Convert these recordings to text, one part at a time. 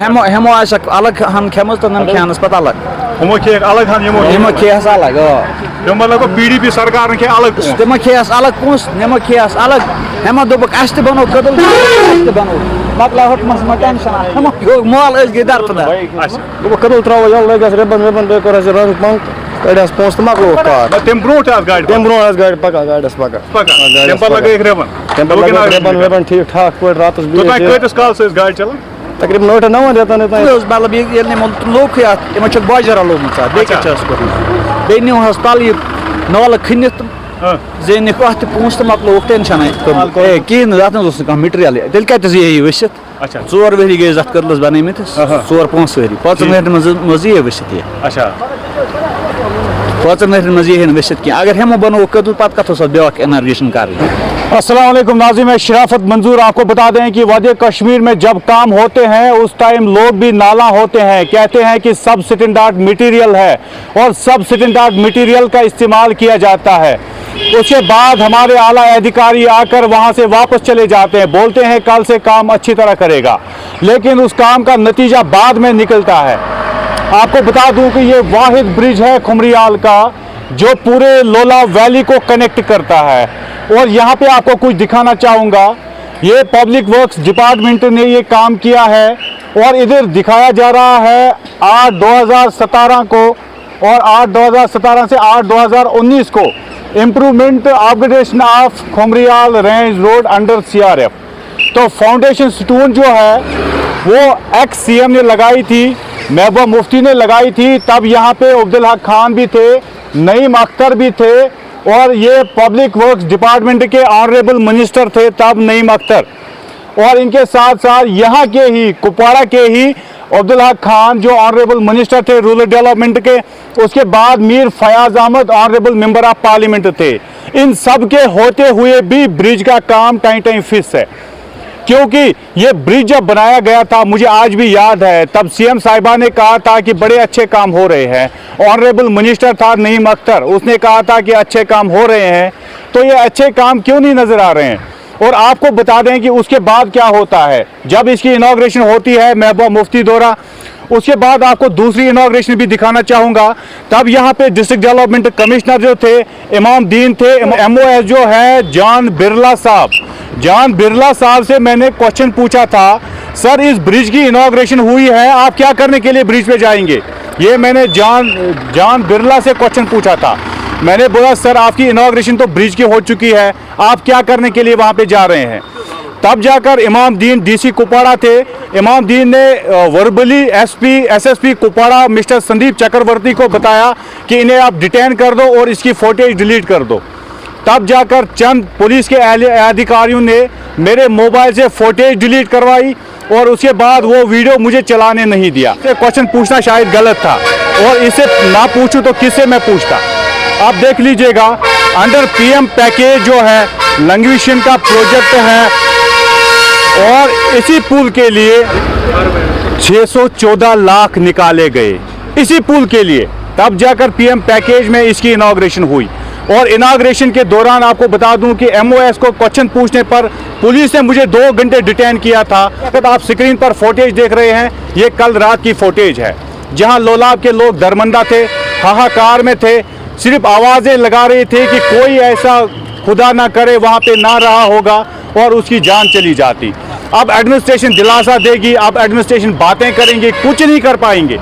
Hemo asak अलग हम खेमस तो नम खेनस पता अलग Humo खेक अलग हन Hemo खेस अलग यो मतलब PDP सरकार के अलग Tema खेस अलग पुंस Nemo खेस अलग Hemo dobuk aste bano kadal aste bano Makla hot mas tension Hemo yo mal is gedar pada Dobuk kadal trawa yal legas reban dekor as ran bank Edas post maklo car Tem brought as गाड़ी Tem bro as गाड़ी पका गाड़स पका Temper लगे एक Ray-Ban Temper लगे Ray-Ban ठीक ठाक कोई रात उस तो ताकि कोई काल से इस गाड़ी चला तकरीबन 9 रहता नहीं Os bala bir yerine look ya Ema çok bajara lomsa Beke ças koru Beni o hastali Nala khinit Zeyni kohti punsta maklo tension है Kin zaten olsun kan material Del kaytız yeyi vişit अच्छा Zor veri gezat kırlız bana imitis Zor pons veri Patım yerin maziye vişit ya अच्छा Patım yerin maziye hin vişit ki Agar hemo bano kadul pat katho sa bewak energation kar अस्सलाम वालेकुम नाज़रीन मैं शराफत मंजूर आपको बता दें कि वादी कश्मीर में जब काम होते हैं उस टाइम लोग भी नाला होते हैं कहते हैं कि सब स्टैंडर्ड मटेरियल है और सब स्टैंडर्ड मटेरियल का इस्तेमाल किया जाता है उसके बाद हमारे आला अधिकारी आकर वहां से वापस चले जाते हैं बोलते हैं कल से काम अच्छी तरह करेगा लेकिन उस काम का नतीजा बाद में निकलता है आपको बता दूं कि ये वाहिद ब्रिज है खुमरियाल का जो पूरे लोला वैली को कनेक्ट करता है और यहाँ पे आपको कुछ दिखाना चाहूँगा ये पब्लिक वर्क्स डिपार्टमेंट ने ये काम किया है और इधर दिखाया जा रहा है 8/2017 को और 8/2017 से 8/2019 को improvement upgradation of Khumriyal range road under CRF तो फाउंडेशन स्टोन जो है वो एक्स CM ने लगाई थी महबूबा मुफ्ती ने लगाई थी तब यहाँ पे अब्दुल हक खान भी थे नईम अख्तर भी थे और ये पब्लिक वर्क्स डिपार्टमेंट के ऑनरेबल मिनिस्टर थे तब नईम अख्तर और इनके साथ साथ यहाँ के ही कुपवाड़ा के ही अब्दुल हक खान जो ऑनरेबल मिनिस्टर थे रूरल डेवलपमेंट के उसके बाद Mir Fayaz Ahmad honourable member of parliament थे इन सब के होते हुए भी ब्रिज का काम टाइम फिस है क्योंकि ये ब्रिज जब बनाया गया था मुझे आज भी याद है तब CM साहिबा ने कहा था कि बड़े अच्छे काम हो रहे हैं ऑनरेबल मिनिस्टर था नईम अख्तर उसने कहा था कि अच्छे काम हो रहे हैं तो ये अच्छे काम क्यों नहीं नज़र आ रहे हैं और आपको बता दें कि उसके बाद क्या होता है जब इसकी इनॉग्रेशन होती है महबूबा मुफ्ती दौरा उसके बाद आपको दूसरी इनॉग्रेशन भी दिखाना चाहूँगा तब यहाँ पे डिस्ट्रिक्ट डेवलपमेंट कमिश्नर जो थे इमाम दीन थे MOS जो है जॉन बिरला साहब से मैंने क्वेश्चन पूछा था सर इस ब्रिज की इनॉग्रेशन हुई है आप क्या करने के लिए ब्रिज पे जाएंगे ये मैंने जॉन बिरला से क्वेश्चन पूछा था मैंने बोला सर आपकी इनॉग्रेशन तो ब्रिज की हो चुकी है आप क्या करने के लिए वहाँ पे जा रहे हैं तब जाकर इमाम दीन DC कुपवाड़ा थे इमाम दीन ने verbally SSP Kupwara mister Sandeep Chakraborty को बताया कि इन्हें आप डिटेन कर दो और इसकी फुटेज डिलीट कर दो तब जाकर चंद पुलिस के अधिकारियों ने मेरे मोबाइल से फुटेज डिलीट करवाई और उसके बाद वो वीडियो मुझे चलाने नहीं दिया क्वेश्चन पूछना शायद गलत था और इसे ना पूछूं तो किससे मैं पूछता आप देख लीजिएगा अंडर PM पैकेज जो है लैंग्वेशन का प्रोजेक्ट है और इसी पुल के लिए 614 लाख निकाले गए इसी पुल के लिए तब जाकर PM पैकेज में इसकी इनॉग्रेशन हुई और इनॉग्रेशन के दौरान आपको बता दूं कि MOS को क्वेश्चन पूछने पर पुलिस ने मुझे 2 घंटे डिटेन किया था अगर आप स्क्रीन पर फुटेज देख रहे हैं ये कल रात की फुटेज है जहां लोलाब के लोग दरमंदा थे हाहाकार में थे सिर्फ आवाज़ें लगा रहे थे कि कोई ऐसा खुदा ना करे वहाँ पे ना रहा होगा और उसकी जान चली जाती अब एडमिनिस्ट्रेशन दिलासा देगी अब एडमिनिस्ट्रेशन बातें करेंगे कुछ नहीं कर पाएंगे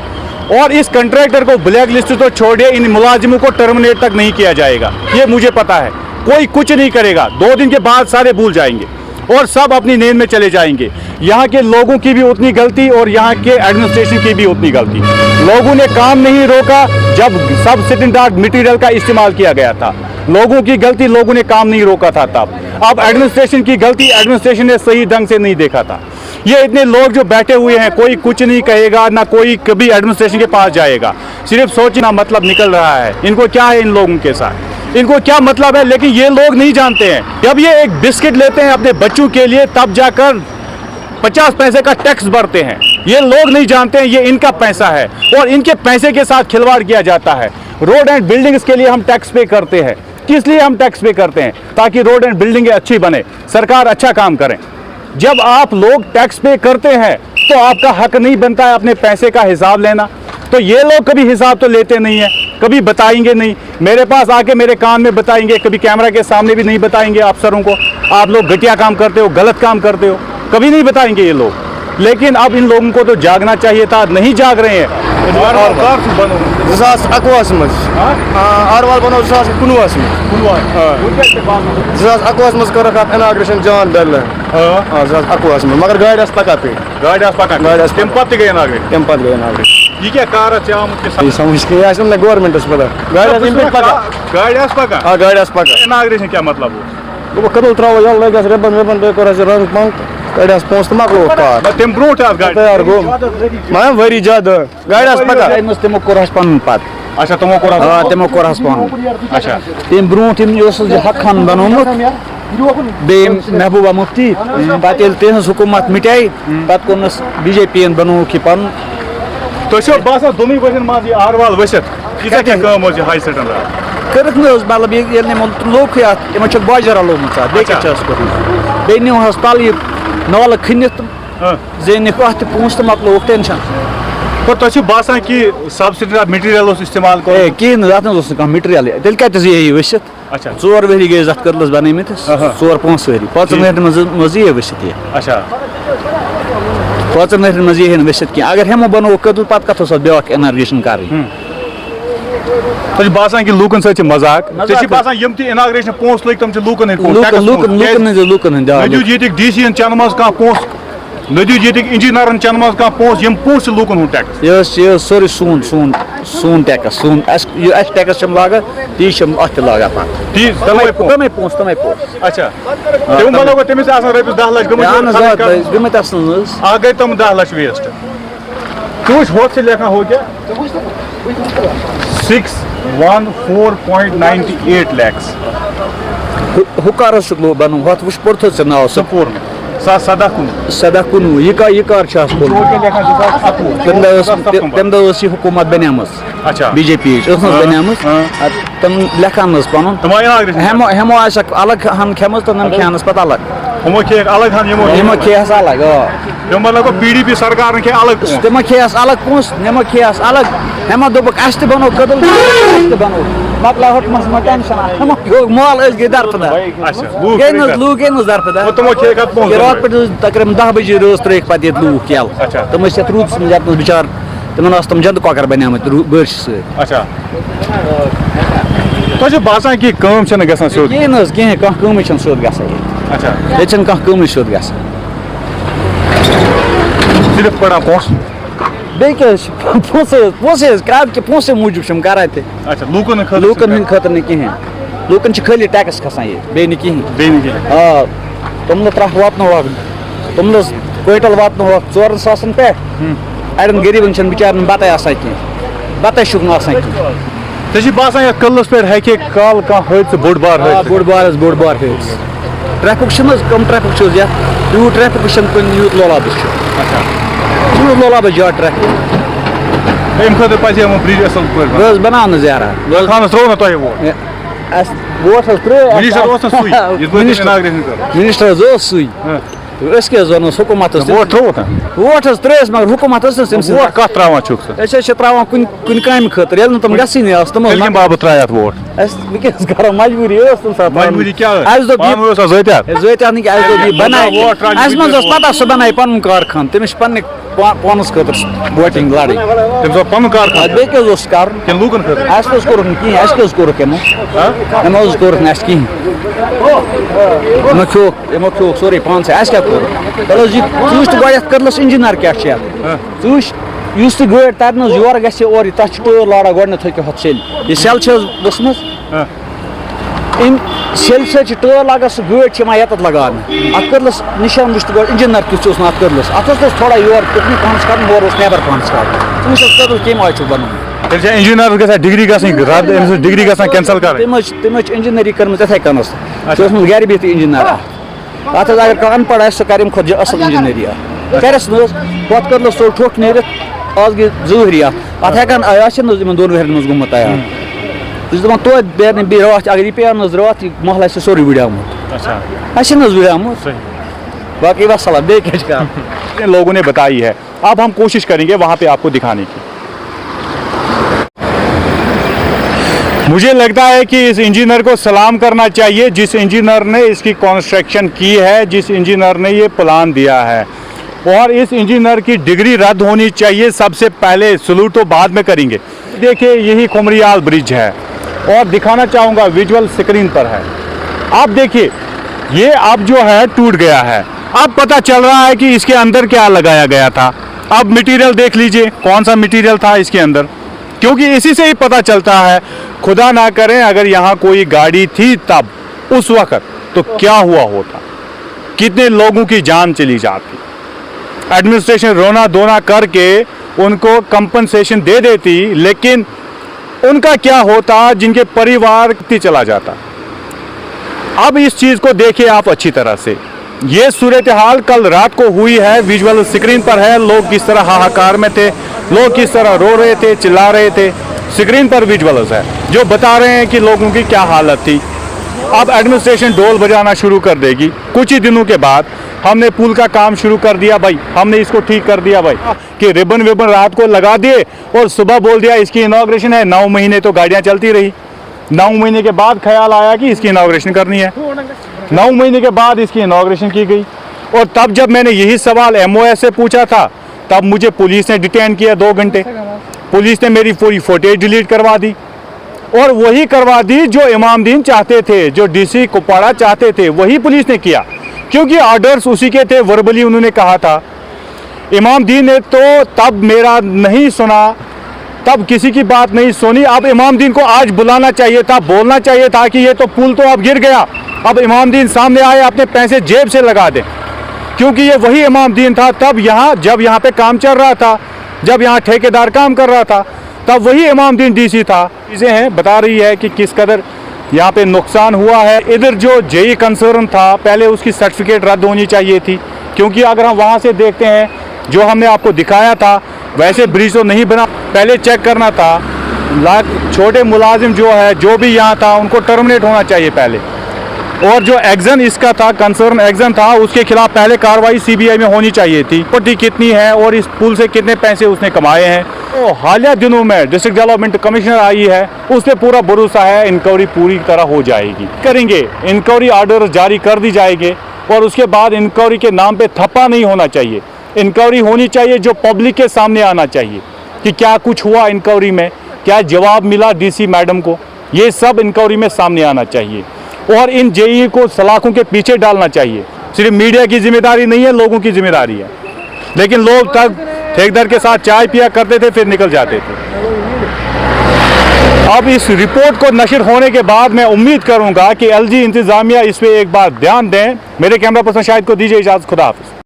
और इस कंट्रैक्टर को ब्लैक लिस्ट तो छोड़िए इन मुलाजिमों को टर्मिनेट तक नहीं किया जाएगा ये मुझे पता है कोई कुछ नहीं करेगा 2 दिन के बाद सारे भूल जाएंगे और सब अपनी नींद में चले जाएंगे यहाँ के लोगों की भी उतनी गलती और यहाँ के एडमिनिस्ट्रेशन की भी उतनी गलती लोगों ने काम नहीं रोका जब सब स्टैंडर्ड मटेरियल का इस्तेमाल किया गया था लोगों की गलती लोगों ने काम नहीं रोका था तब अब एडमिनिस्ट्रेशन की गलती एडमिनिस्ट्रेशन ने सही ढंग से नहीं देखा था ये इतने लोग जो बैठे हुए हैं कोई कुछ नहीं कहेगा ना कोई कभी एडमिनिस्ट्रेशन के पास जाएगा सिर्फ सोचना मतलब निकल रहा है इनको क्या है इन लोगों के साथ इनको क्या मतलब है लेकिन ये लोग नहीं जानते हैं जब ये एक बिस्किट लेते हैं अपने बच्चों के लिए तब जाकर 50 पैसे का टैक्स भरते हैं ये लोग नहीं जानते हैं ये इनका पैसा है और इनके पैसे के साथ खिलवाड़ किया जाता है रोड एंड बिल्डिंग्स के लिए हम टैक्स पे करते हैं किस लिए हम टैक्स पे करते हैं ताकि रोड एंड बिल्डिंगें अच्छी बने सरकार अच्छा काम करे जब आप लोग टैक्स पे करते हैं तो आपका हक नहीं बनता है अपने पैसे का हिसाब लेना? तो ये लोग कभी हिसाब तो लेते नहीं है, कभी बताएंगे नहीं, मेरे पास आके मेरे कान में बताएंगे, कभी कैमरा के सामने भी नहीं बताएंगे अफसरों को आप लोग घटिया काम करते हो, गलत काम करते हो, कभी नहीं बताएंगे ये लोग। लेकिन अब इन लोगों को तो जागना चाहिए था, नहीं जाग रहे हैं। आरवाल बनो 2019 2021 कर इनाग्रेशन जान बेल 2021 मगर गाड़ी पका पे तम पत गई इनाग्रेशन तम पत गई इनाग्रेशन ये क्या कार आमुत समझ के आसम गवर्नमेंट पता गाड़ी पका पका हाँ गाड़ी पका इनाग्रेशन क्या मतलब वो कदल त्रो ये लगे रेबन वेबन बे कर रंग पंक गाड़ी पोस्ट मकलो कार तम ब्रो तैयार गो मैं वरी ज्यादा गाड़ी पका तमो कोर पन पत अच्छा तमो कोर तमो कोर पन अच्छा तम ब्रो हक खान बनोमुत बे महबूबा मुफ्ती पे तेज हुकूमत मिटाई पे कोनस बीजेपी बनो कि पन तो बासा दोनों बजन मज आरवाल वसित क्या क्या काम हाई सेटन कर मतलब ये लोक इन बाजरा लोमुत बे नुहस तल यह नाल खनित जेन अत पोस मकलो टेंशन तो तुम बासान कि सब्सिडी मटीरियल इस्तेमाल कर कह मटीरियल तेल कत वसित अच्छा 4 वरी गई अत कर्लस बनमिस 4-5 वरी 5 वहर मज ये वसित यह अच्छा 5 वहर मज ये वसित कह अगर हेमो बनो कदल पे कत ब्या इनाग्रेशन कर तो बासान कि लूकन सत मजाक बासान यम इनाग्रेशन पोस लग तम लूकन लूकन ये DC चन मज कह पोस न ये इंजीनियर चन मज कह पोस यम पोस लूकन हूँ टैक्स यह सोरे सून टैक्स सून टैक्स लागा ती अत लागा तमे पोस अच्छा तुम बनो तमिस रपस 10 लाख गमत गई तम 10 लाख वेस्ट तू होत से लेखा हो गया 614.98 lakhs हुकार बनो हत वो पुरथ से नाव सपूर 17 यह कार तम दह हुकूमत बनियाम अच्छा बीजेपी बनियाम तम लेखान पन हेमो अलग हन खेम तो नम खेनस पे अलग हमो खे अलग हन यमो खेस अलग मतलब PDP सरकार खे अलग तमो खेस अलग पोस नमो खेस अलग हेमो दोपक अस बनो कदल बनो मकला हट मस टेंशन हेमो माल गई दरपदार अच्छा लूक दरपदार तमो खे कत पोस रात पे तकरीबन 10 बजे रोज त्रेक पे लूक केल तम रूद बिचार तमन तम जद कॉकर बनियाम बर्श से अच्छा तो बासान कि कम गसान सोद कह कम सोद ग अच्छा ये कम सोद ग सिर्फ पड़ा पोस बे पोसे पोसे मूजूब कर अच्छा लूकन खतर न कहें लूकन खाली टैक्स खसान ये बे कहें हाँ तुम त्रह वात तुम क्विंटल वात 4 सासन पे अड़न गरीबन बिचार बत कह बत शुक कह बासान कलस पे हे कल कह बोड़ बार ट्रैफिक कम ट्रैफिक यूत ट्रैफिक यूत लोलाब यूत लोलाब ज्यादा ट्रैफिक अम खुद पे ब्रिज असल बना ज्यादा त्रो ना तुम वोट मिनिस्टर सुई वनो हुकूमत वोट त्रो वोट त्रेस मगर हुकूमत वोट कत त्रा कुन काम खतर तम गई तम बाब त्रा वोट करो मजबूरी मजबूरी क्या पता सह बनाए पन कारखान तमिस पे पानस खतर वोटिंग लड़ाई पन कारखान कर लूकन कोर यमो खोक सोरे पान से क्या चूस तो कर्लस इंजीनियर क्या चूस इस गाड़ तरन योर ग और तथ टोर लाड़ा गोडन थो सेल यह सेल वसम सेल सत टोर लगा सह गाड़ ये लगान अत कर्लस निशान वुच गो इंजीनियर किस अत कर्लस अत थोड़ा योर तुकनी पानस कर नेबर पानस कर कदल कम आय बन इंजीनियर डिग्री डिग्री कैंसल कर तम इंजीनियरिंग कर्म इथे कनस गर बिहत इंजीनियर अत अगर कह अनपढ़ सह कर खुद असल इंजीनियरिंग करस पे कर्लस सो ठोक नीर आज गई जहरी अत हेकान इन 2 वहर मज गुमत तैयार तो दपान रात अगर यह पे रात महल सोरे विड़ामुत विड़ामुत बाकी बस सलाम बे क्या इन लोगों ने बताई है। अब हम कोशिश करेंगे वहां पे आपको दिखाने की। मुझे लगता है कि इस इंजीनियर को सलाम करना चाहिए, जिस इंजीनियर ने इसकी कंस्ट्रक्शन की है, जिस इंजीनियर ने ये प्लान दिया है, और इस इंजीनियर की डिग्री रद्द होनी चाहिए सबसे पहले। सलूट तो बाद में करेंगे। देखिए यही खुमरियाल ब्रिज है और दिखाना चाहूँगा विजुअल स्क्रीन पर है। आप देखिए ये अब जो है टूट गया है। अब पता चल रहा है कि इसके अंदर क्या लगाया गया था। अब मटेरियल देख लीजिए कौन सा मटेरियल था इसके अंदर, क्योंकि इसी से ही पता चलता है। खुदा ना करें अगर यहाँ कोई गाड़ी थी तब उस वक्त तो क्या हुआ होता, कितने लोगों की जान चली जाती। एडमिनिस्ट्रेशन रोना धोना करके उनको कंपनसेशन दे देती, लेकिन उनका क्या होता जिनके परिवार चला जाता। अब इस चीज़ को देखिए आप अच्छी तरह से। ये सूरत हाल कल रात को हुई है, विजुअल स्क्रीन पर है। लोग किस तरह हाहाकार में थे, लोग किस तरह रो रहे थे, चिल्ला रहे थे। स्क्रीन पर विजुअल्स है जो बता रहे हैं कि लोगों की क्या हालत थी। अब एडमिनिस्ट्रेशन ढोल बजाना शुरू कर देगी। कुछ ही दिनों के बाद हमने पुल का काम शुरू कर दिया भाई, हमने इसको ठीक कर दिया भाई, कि रिबन विबन रात को लगा दिए और सुबह बोल दिया इसकी इनॉग्रेशन है। 9 महीने तो गाड़ियाँ चलती रही। 9 महीने के बाद ख्याल आया कि इसकी इनॉग्रेशन करनी है। 9 महीने के बाद इसकी इनॉग्रेशन की गई। और तब जब मैंने यही सवाल MOS से पूछा था, तब मुझे पुलिस ने डिटेन किया 2 घंटे। पुलिस ने मेरी पूरी फुटेज डिलीट करवा दी, और वही करवा दी जो इमामदीन चाहते थे, जो DC कुपवाड़ा चाहते थे, वही पुलिस ने किया, क्योंकि ऑर्डर्स उसी के थे। वर्बली उन्होंने कहा था। इमामदीन ने तो तब मेरा नहीं सुना, तब किसी की बात नहीं सुनी। अब इमामदीन को आज बुलाना चाहिए था, बोलना चाहिए था कि ये तो पुल तो अब गिर गया, अब इमामदीन सामने आए, अपने पैसे जेब से लगा दें, क्योंकि ये वही इमामदीन था तब यहाँ, जब यहाँ पे काम चल रहा था, जब यहाँ ठेकेदार काम कर रहा था, तब वही इमामदीन DC था। चीज़ें हैं बता रही है कि किस कदर यहाँ पे नुकसान हुआ है। इधर जो JE कंसर्न था, पहले उसकी सर्टिफिकेट रद्द होनी चाहिए थी, क्योंकि अगर हम वहाँ से देखते हैं जो हमने आपको दिखाया था वैसे ब्रिज तो नहीं बना। पहले चेक करना था, छोटे मुलाजिम जो है, जो भी यहाँ था, उनको टर्मिनेट होना चाहिए पहले। और जो एक्शन इसका था, कंसर्न एक्शन था, उसके खिलाफ पहले कार्रवाई CBI में होनी चाहिए थी। प्रॉपर्टी कितनी है और इस पुल से कितने पैसे उसने कमाए हैं। तो हालिया दिनों में डिस्ट्रिक्ट डेवलपमेंट कमिश्नर आई है, उस पर पूरा भरोसा है इंक्वायरी पूरी तरह हो जाएगी। करेंगे इंक्वायरी ऑर्डर जारी कर दी जाएंगे, और उसके बाद इंक्वायरी के नाम पे थप्पा नहीं होना चाहिए। इंक्वायरी होनी चाहिए जो पब्लिक के सामने आना चाहिए कि क्या कुछ हुआ इंक्वायरी में, क्या जवाब मिला DC मैडम को, ये सब इंक्वायरी में सामने आना चाहिए। और इन JE को सलाखों के पीछे डालना चाहिए। सिर्फ मीडिया की जिम्मेदारी नहीं है, लोगों की जिम्मेदारी है। लेकिन लोग तब ठेकेदार के साथ चाय पिया करते थे, फिर निकल जाते थे। अब इस रिपोर्ट को नशर होने के बाद मैं उम्मीद करूंगा कि LG इंतजामिया इस पर एक बार ध्यान दें। मेरे कैमरा पर्सन शाहिद को दीजिए इजाज़त। खुदा हाफिज़।